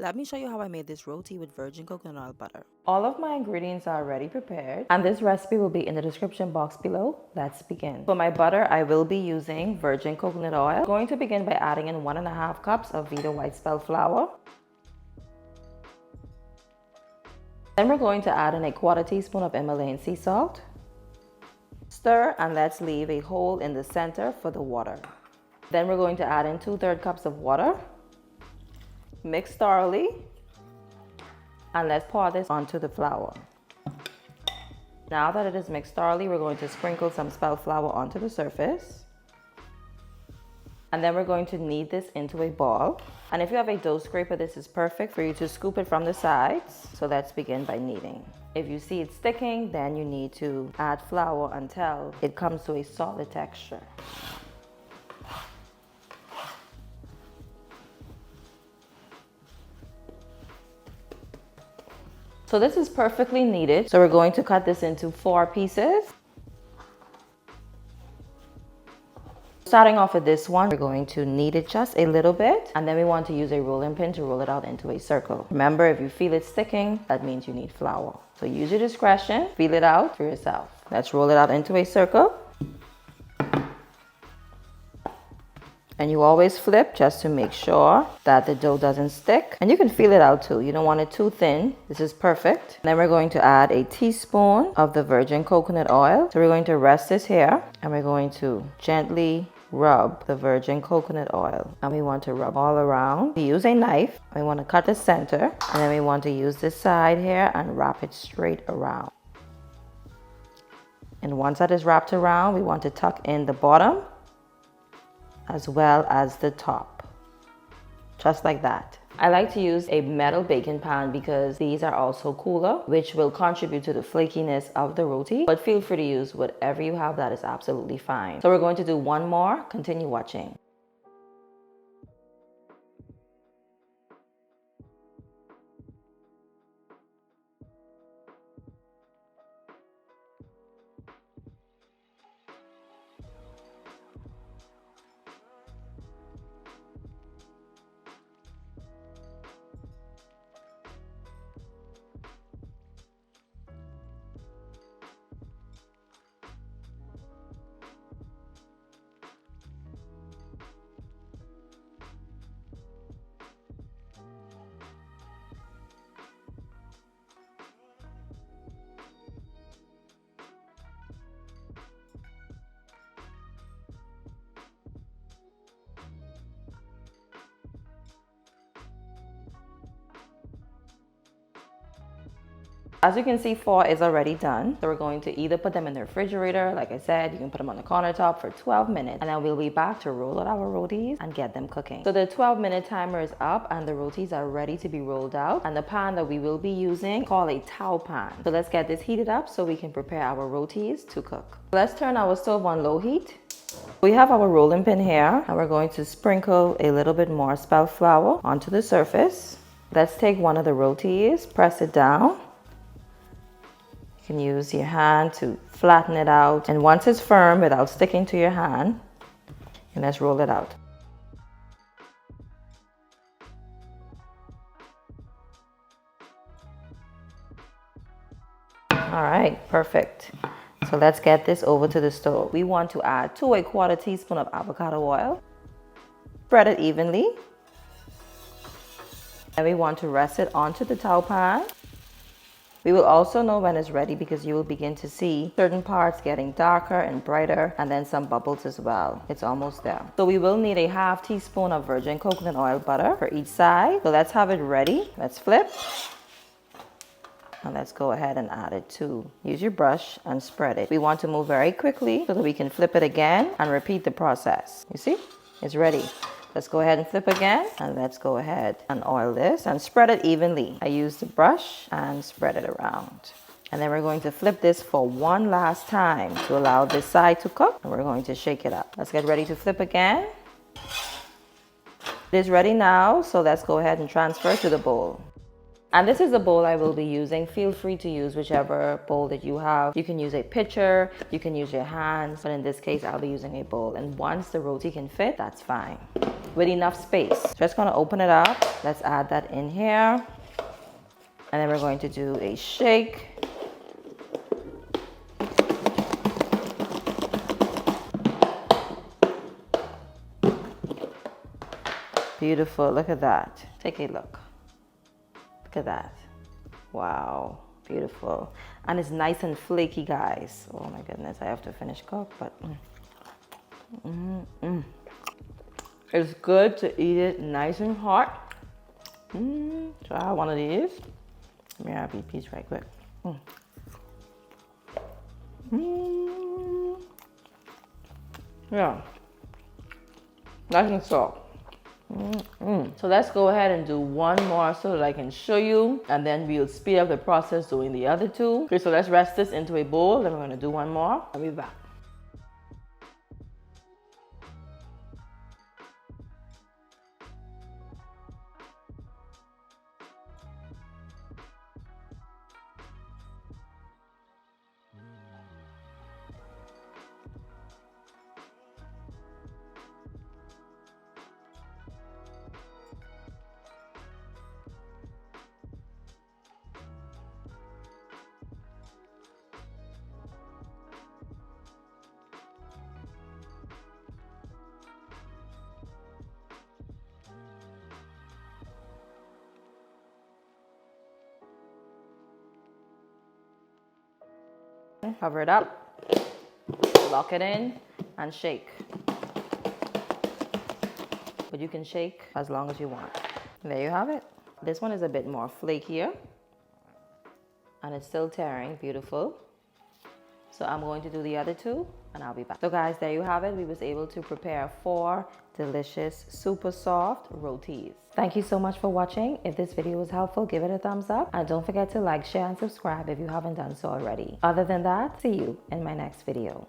Let me show you how I made this roti with virgin coconut oil butter. All of my ingredients are already prepared and this recipe will be in the description box below. Let's begin. For my butter, I will be using virgin coconut oil. I'm going to begin by adding in 1.5 cups of Vita white spelt flour. Then we're going to add in 1/4 teaspoon of Himalayan sea salt. Stir and let's leave a hole in the center for the water. Then we're going to add in 2/3 cups of water. Mix thoroughly and let's pour this onto the flour. Now that it is mixed thoroughly, we're going to sprinkle some spelt flour onto the surface. And then we're going to knead this into a ball. And if you have a dough scraper, this is perfect for you to scoop it from the sides. So let's begin by kneading. If you see it sticking, then you need to add flour until it comes to a solid texture. So this is perfectly kneaded. So we're going to cut this into 4 pieces. Starting off with this one, we're going to knead it just a little bit, and then we want to use a rolling pin to roll it out into a circle. Remember, if you feel it sticking, that means you need flour. So use your discretion, feel it out for yourself. Let's roll it out into a circle. And you always flip just to make sure that the dough doesn't stick. And you can feel it out too. You don't want it too thin. This is perfect. Then we're going to add a teaspoon of the virgin coconut oil. So we're going to rest this here and we're going to gently rub the virgin coconut oil. And we want to rub all around. We use a knife. We want to cut the center. And then we want to use this side here and wrap it straight around. And once that is wrapped around, we want to tuck in the bottom as well as the top, just like that. I like to use a metal baking pan because these are also cooler, which will contribute to the flakiness of the roti, but feel free to use whatever you have, that is absolutely fine. So we're going to do one more. Continue watching. As you can see, 4 is already done. So we're going to either put them in the refrigerator. Like I said, you can put them on the countertop for 12 minutes. And then we'll be back to roll out our rotis and get them cooking. So the 12-minute timer is up and the rotis are ready to be rolled out. And the pan that we will be using is called a towel pan. So let's get this heated up so we can prepare our rotis to cook. Let's turn our stove on low heat. We have our rolling pin here and we're going to sprinkle a little bit more spelt flour onto the surface. Let's take one of the rotis, press it down. You can use your hand to flatten it out, and once it's firm without sticking to your hand, and let's roll it out. All right, perfect. So let's get this over to the stove. We want to add 2 1/4 teaspoon of avocado oil. Spread it evenly. And we want to rest it onto the towel pan. We will also know when it's ready because you will begin to see certain parts getting darker and brighter and then some bubbles as well. It's almost there. So we will need a 1/2 teaspoon of virgin coconut oil butter for each side. So let's have it ready. Let's flip. And let's go ahead and add it too. Use your brush and spread it. We want to move very quickly so that we can flip it again and repeat the process. You see? It's ready. Let's go ahead and flip again, and let's go ahead and oil this and spread it evenly. I use the brush and spread it around. And then we're going to flip this for one last time to allow this side to cook, and we're going to shake it up. Let's get ready to flip again. It is ready now, so let's go ahead and transfer to the bowl. And this is the bowl I will be using. Feel free to use whichever bowl that you have. You can use a pitcher, you can use your hands, but in this case, I'll be using a bowl. And once the roti can fit, that's fine. with enough space. Just gonna open it up. Let's add that in here. And then we're going to do a shake. Beautiful, look at that. Take a look. Look at that. Wow, beautiful. And it's nice and flaky, guys. Oh my goodness, I have to finish cook, but it's good to eat it nice and hot. Try one of these. Let me have a piece right quick. Yeah, nice and soft. So let's go ahead and do one more so that I can show you, and then we'll speed up the process doing the other two. Okay, so let's rest this into a bowl, then we're gonna do one more. I'll be back. Cover it up, lock it in, and shake. But you can shake as long as you want. There you have it. This one is a bit more flakier, and it's still tearing. Beautiful. So I'm going to do the other two, and I'll be back. So guys, there you have it. We was able to prepare 4 delicious, super soft rotis. Thank you so much for watching. If this video was helpful, give it a thumbs up. And don't forget to like, share, and subscribe if you haven't done so already. Other than that, see you in my next video.